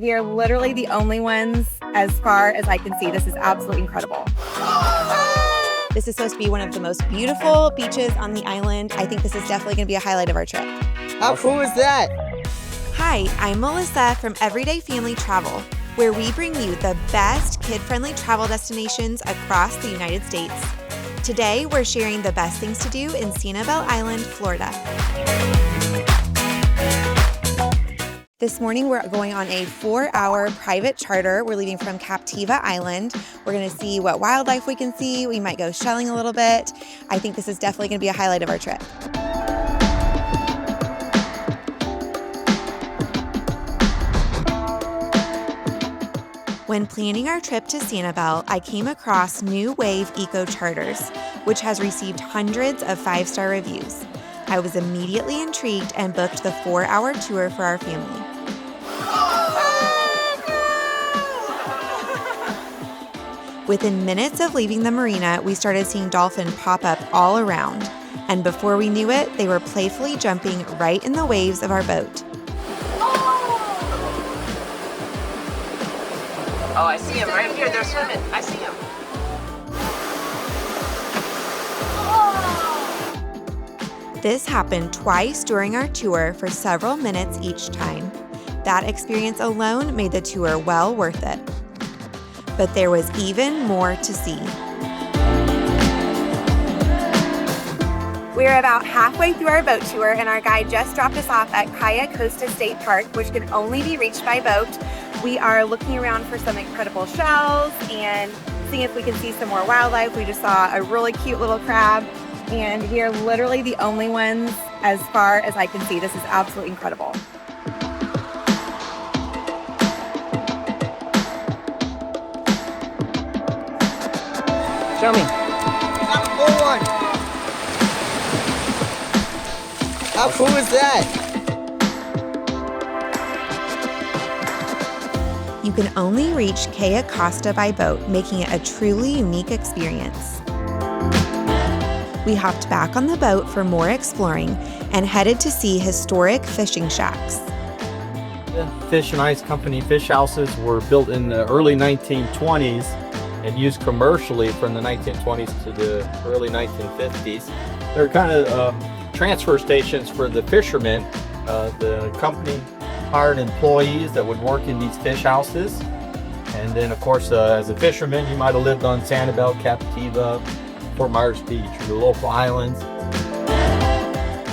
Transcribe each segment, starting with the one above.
We are literally the only ones as far as I can see. This is absolutely incredible. This is supposed to be one of the most beautiful beaches on the island. I think this is definitely going to be a highlight of our trip. How cool is that? Hi, I'm Melissa from Everyday Family Travel, where we bring you the best kid-friendly travel destinations across the United States. Today, we're sharing the best things to do in Sanibel Island, Florida. This morning, we're going on a 4-hour private charter. We're leaving from Captiva Island. We're going to see what wildlife we can see. We might go shelling a little bit. I think this is definitely going to be a highlight of our trip. When planning our trip to Sanibel, I came across New Wave Eco Charters, which has received hundreds of 5-star reviews. I was immediately intrigued and booked the 4-hour tour for our family. Within minutes of leaving the marina, we started seeing dolphins pop up all around, and before we knew it, they were playfully jumping right in the waves of our boat. Oh, I see them right here. They're swimming. I see them. This happened twice during our tour for several minutes each time. That experience alone made the tour well worth it. But there was even more to see. We're about halfway through our boat tour, and our guide just dropped us off at Caia Costa State Park, which can only be reached by boat. We are looking around for some incredible shells and seeing if we can see some more wildlife. We just saw a really cute little crab, and we are literally the only ones as far as I can see. This is absolutely incredible. Show me. Got a full one. How cool is that? You can only reach Caia Costa by boat, making it a truly unique experience. We hopped back on the boat for more exploring and headed to see historic fishing shacks. The Fish and Ice Company fish houses were built in the early 1920s and used commercially from the 1920s to the early 1950s. They're kind of transfer stations for the fishermen. The company hired employees that would work in these fish houses. And then, of course, as a fisherman, you might have lived on Sanibel, Captiva, Fort Myers Beach, or the local islands.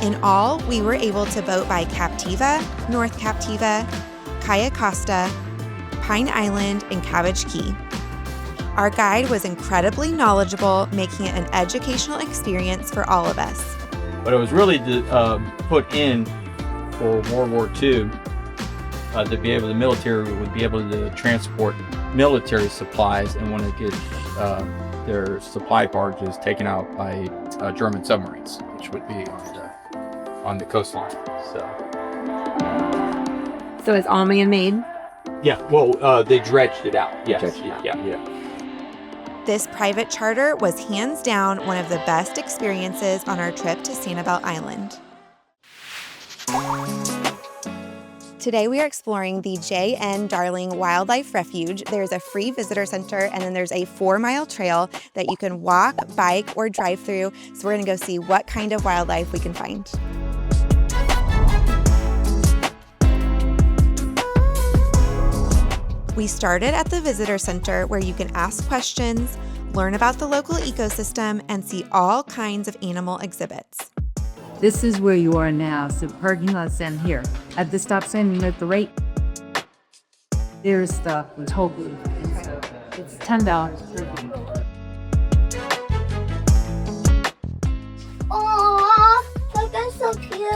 In all, we were able to boat by Captiva, North Captiva, Caia Costa, Pine Island, and Cabbage Key. Our guide was incredibly knowledgeable, making it an educational experience for all of us. But it was really put in for World War II to be able, the military would be able to transport military supplies, and when it gets their supply barges taken out by German submarines, which would be on the coastline. So it's all man-made? Yeah, well, they dredged it out. Yes, yeah. This private charter was hands down one of the best experiences on our trip to Sanibel Island. Today we are exploring the Darling Wildlife Refuge. There's a free visitor center, and then there's a 4-mile trail that you can walk, bike, or drive through. So we're gonna go see what kind of wildlife we can find. We started at the visitor center, where you can ask questions, learn about the local ecosystem, and see all kinds of animal exhibits. This is where you are now, so parking lot's in here. At the stop sign, you know the rate. There's the toll booth. It's $10 per week. Aww, that guy's so cute.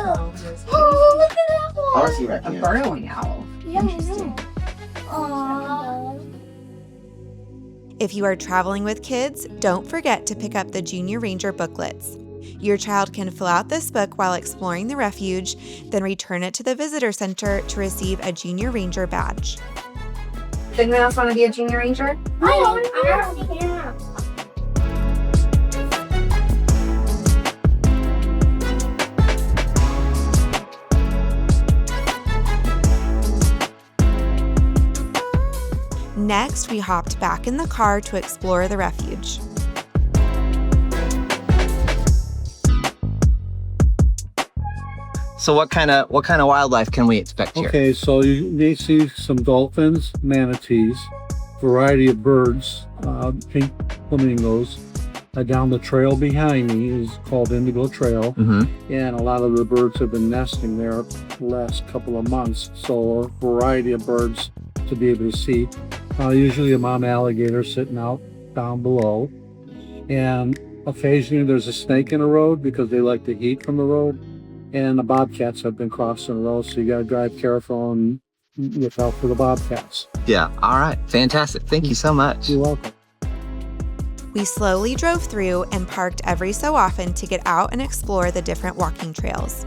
Oh, look at that one. How is he right here? A burrowing owl. Yeah, I know. Aww. If you are traveling with kids, don't forget to pick up the Junior Ranger booklets. Your child can fill out this book while exploring the refuge, then return it to the visitor center to receive a Junior Ranger badge. Does anyone else want to be a Junior Ranger? I don't care. Next, we hopped back in the car to explore the refuge. So what kind of wildlife can we expect here? Okay, so you may see some dolphins, manatees, variety of birds, pink flamingos. Down the trail behind me is called Indigo Trail, and a lot of the birds have been nesting there the last couple of months. So a variety of birds to be able to see. Usually a mom alligator sitting out down below, and occasionally there's a snake in the road because they like the heat from the road. And the bobcats have been crossing the road, so you got to drive careful and look out for the bobcats. Yeah, all right, fantastic. Thank you so much. You're welcome. We slowly drove through and parked every so often to get out and explore the different walking trails.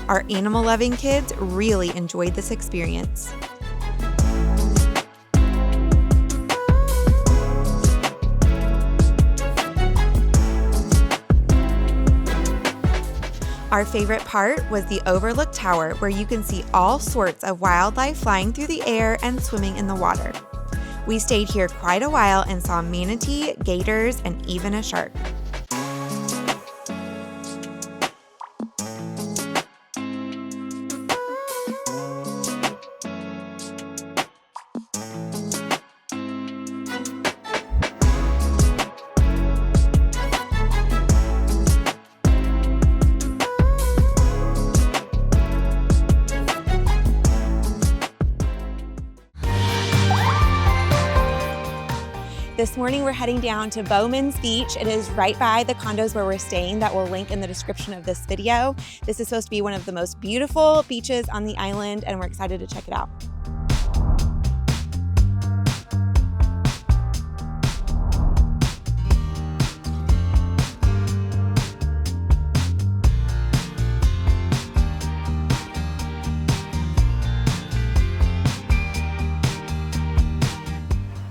Our animal-loving kids really enjoyed this experience. Our favorite part was the overlook tower, where you can see all sorts of wildlife flying through the air and swimming in the water. We stayed here quite a while and saw manatee, gators, and even a shark. This morning we're heading down to Bowman's Beach. It is right by the condos where we're staying that we'll link in the description of this video. This is supposed to be one of the most beautiful beaches on the island, and we're excited to check it out.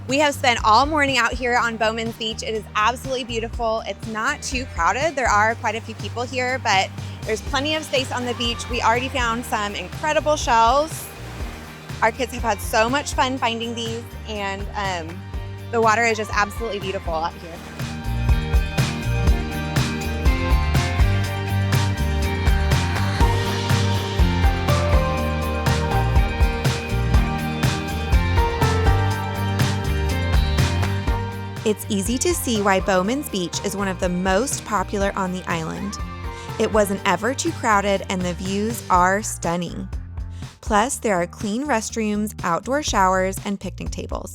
We have spent all morning out here on Bowman's Beach. It is absolutely beautiful. It's not too crowded. There are quite a few people here, but there's plenty of space on the beach. We already found some incredible shells. Our kids have had so much fun finding these, and the water is just absolutely beautiful out here. It's easy to see why Bowman's Beach is one of the most popular on the island. It wasn't ever too crowded, and the views are stunning. Plus, there are clean restrooms, outdoor showers, and picnic tables.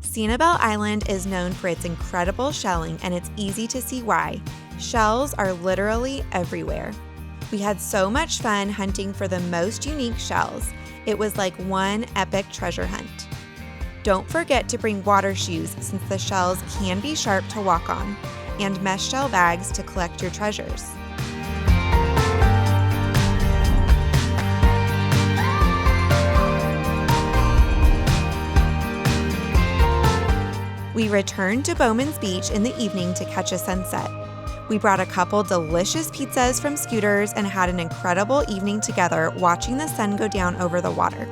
Sanibel Island is known for its incredible shelling, and it's easy to see why. Shells are literally everywhere. We had so much fun hunting for the most unique shells. It was like one epic treasure hunt. Don't forget to bring water shoes, since the shells can be sharp to walk on, and mesh shell bags to collect your treasures. We returned to Bowman's Beach in the evening to catch a sunset. We brought a couple delicious pizzas from Scooters and had an incredible evening together watching the sun go down over the water.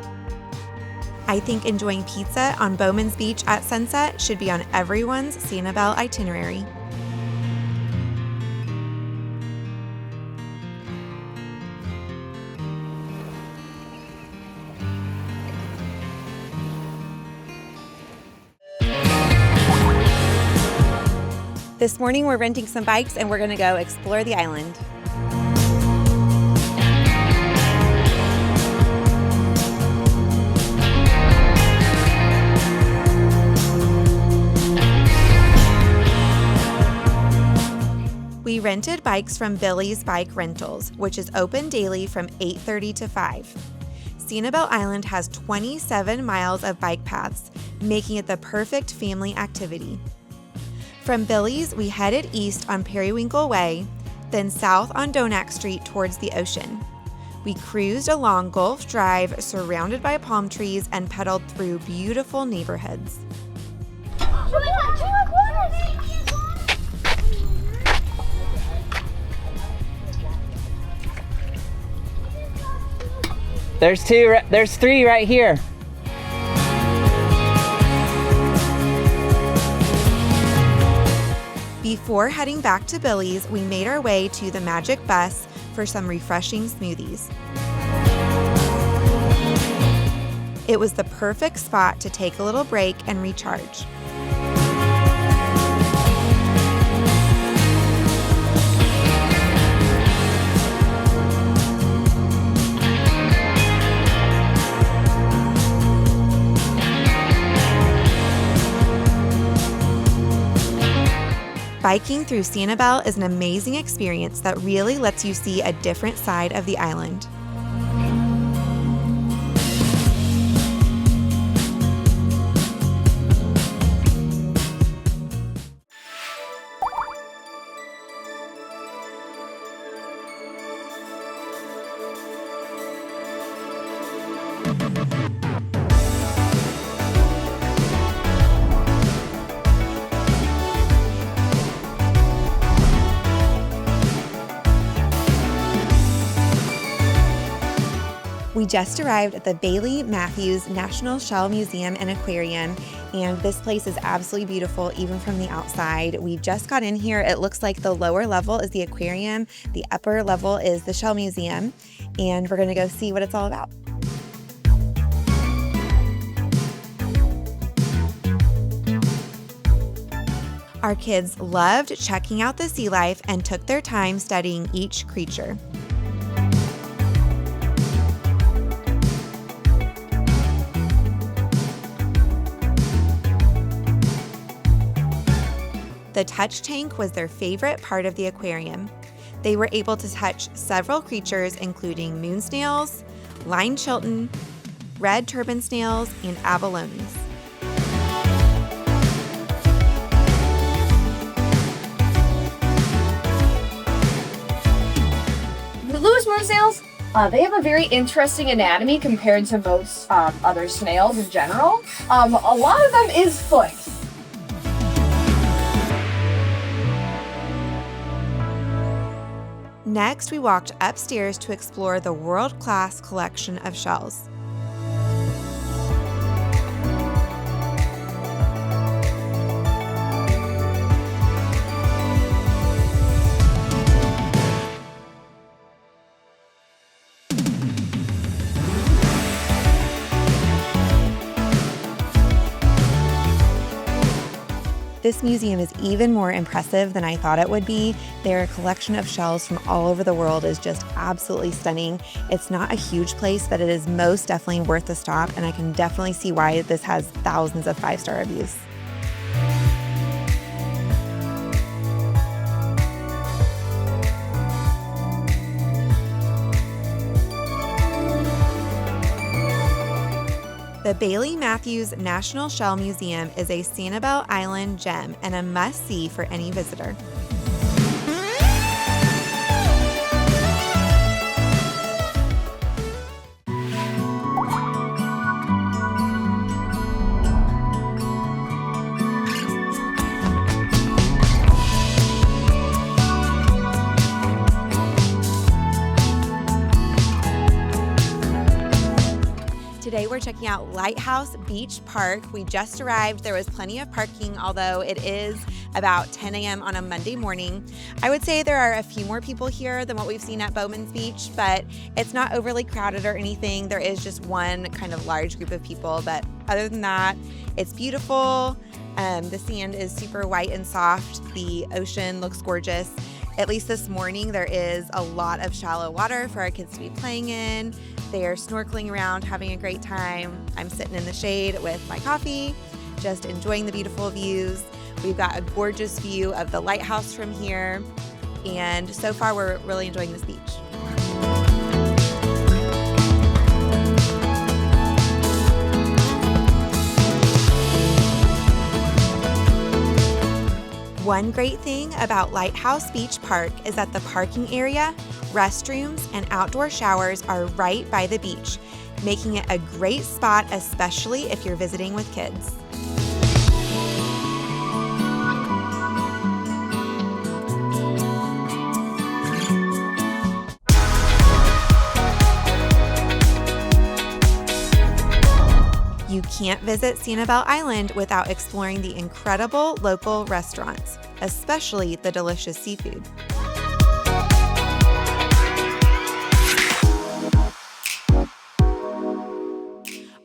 I think enjoying pizza on Bowman's Beach at sunset should be on everyone's Sanibel itinerary. This morning we're renting some bikes and we're gonna go explore the island. We rented bikes from Billy's Bike Rentals, which is open daily from 8:30 to 5. Sanibel Island has 27 miles of bike paths, making it the perfect family activity. From Billy's, we headed east on Periwinkle Way, then south on Donak Street towards the ocean. We cruised along Gulf Drive, surrounded by palm trees, and pedaled through beautiful neighborhoods. There's three right here. Before heading back to Billy's, we made our way to the Magic Bus for some refreshing smoothies. It was the perfect spot to take a little break and recharge. Biking through Sanibel is an amazing experience that really lets you see a different side of the island. We just arrived at the Bailey Matthews National Shell Museum and Aquarium, and this place is absolutely beautiful even from the outside. We just got in here. It looks like the lower level is the aquarium, the upper level is the Shell Museum, and we're gonna go see what it's all about. Our kids loved checking out the sea life and took their time studying each creature. The touch tank was their favorite part of the aquarium. They were able to touch several creatures including moon snails, line chilton, red turban snails, and abalones. The Lewis moon snails, they have a very interesting anatomy compared to most other snails in general. A lot of them is foot. Next, we walked upstairs to explore the world-class collection of shells. This museum is even more impressive than I thought it would be. Their collection of shells from all over the world is just absolutely stunning. It's not a huge place, but it is most definitely worth a stop, and I can definitely see why this has thousands of 5-star reviews. The Bailey Matthews National Shell Museum is a Sanibel Island gem and a must-see for any visitor. Today we're checking out Lighthouse Beach Park. We just arrived. There was plenty of parking, although it is about 10 a.m. on a Monday morning. I would say there are a few more people here than what we've seen at Bowman's Beach, but it's not overly crowded or anything. There is just one kind of large group of people, but other than that, it's beautiful. The sand is super white and soft. The ocean looks gorgeous. At least this morning, there is a lot of shallow water for our kids to be playing in. They are snorkeling around, having a great time. I'm sitting in the shade with my coffee, just enjoying the beautiful views. We've got a gorgeous view of the lighthouse from here, and so far we're really enjoying this beach. One great thing about Lighthouse Beach Park is that the parking area, restrooms, and outdoor showers are right by the beach, making it a great spot, especially if you're visiting with kids. can't visit Sanibel Island without exploring the incredible local restaurants, especially the delicious seafood.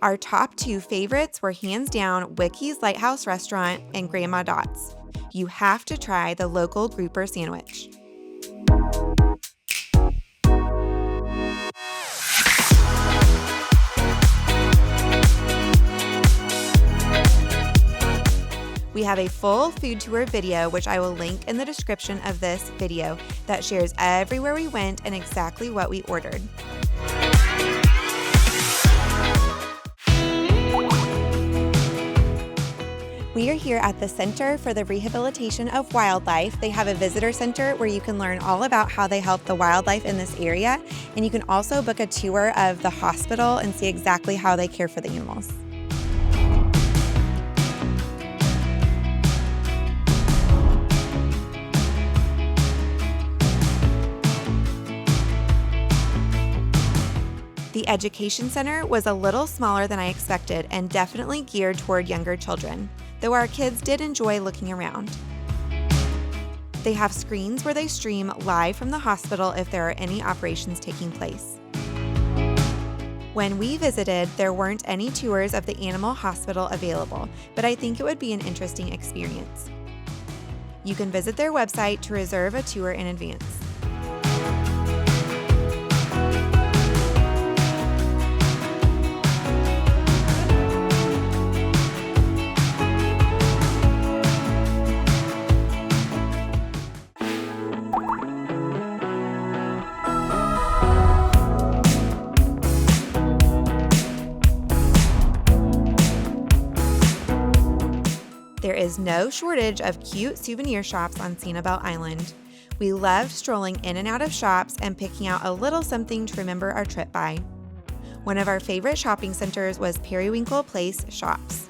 Our top 2 favorites were hands down Wicky's Lighthouse restaurant and Grandma Dot's. You have to try the local grouper sandwich. We have a full food tour video, which I will link in the description of this video, that shares everywhere we went and exactly what we ordered. We are here at the Center for the Rehabilitation of Wildlife. They have a visitor center where you can learn all about how they help the wildlife in this area, and you can also book a tour of the hospital and see exactly how they care for the animals. The Education Center was a little smaller than I expected and definitely geared toward younger children, though our kids did enjoy looking around. They have screens where they stream live from the hospital if there are any operations taking place. When we visited, there weren't any tours of the animal hospital available, but I think it would be an interesting experience. You can visit their website to reserve a tour in advance. There is no shortage of cute souvenir shops on Sanibel Island. We loved strolling in and out of shops and picking out a little something to remember our trip by. One of our favorite shopping centers was Periwinkle Place Shops.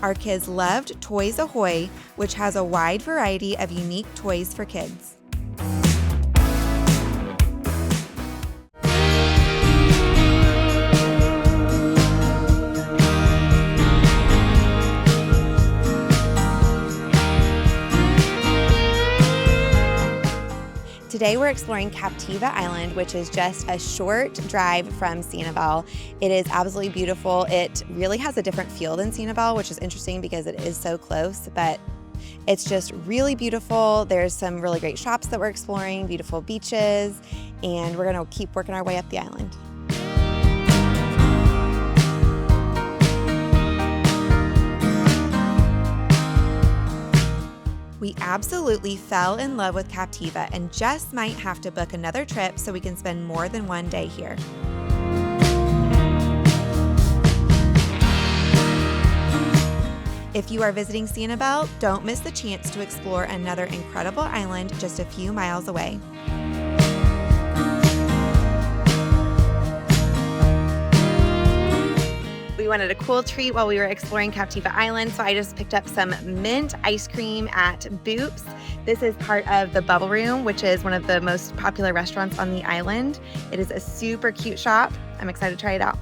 Our kids loved Toys Ahoy, which has a wide variety of unique toys for kids. Today we're exploring Captiva Island, which is just a short drive from Sanibel. It is absolutely beautiful. It really has a different feel than Sanibel, which is interesting because it is so close, but it's just really beautiful. There's some really great shops that we're exploring, beautiful beaches, and we're gonna keep working our way up the island. We absolutely fell in love with Captiva and just might have to book another trip so we can spend more than one day here. If you are visiting Sanibel, don't miss the chance to explore another incredible island just a few miles away. We wanted a cool treat while we were exploring Captiva Island, so I just picked up some mint ice cream at Boop's. This is part of the Bubble Room, which is one of the most popular restaurants on the island. It is a super cute shop. I'm excited to try it out.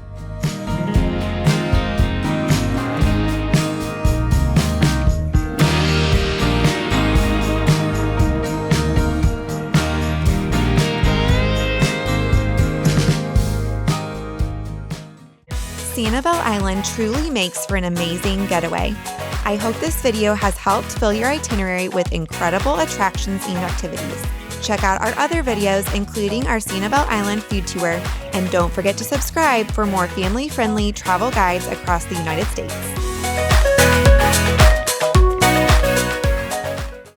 Sanibel Island truly makes for an amazing getaway. I hope this video has helped fill your itinerary with incredible attractions and activities. Check out our other videos, including our Sanibel Island food tour, and don't forget to subscribe for more family-friendly travel guides across the United States.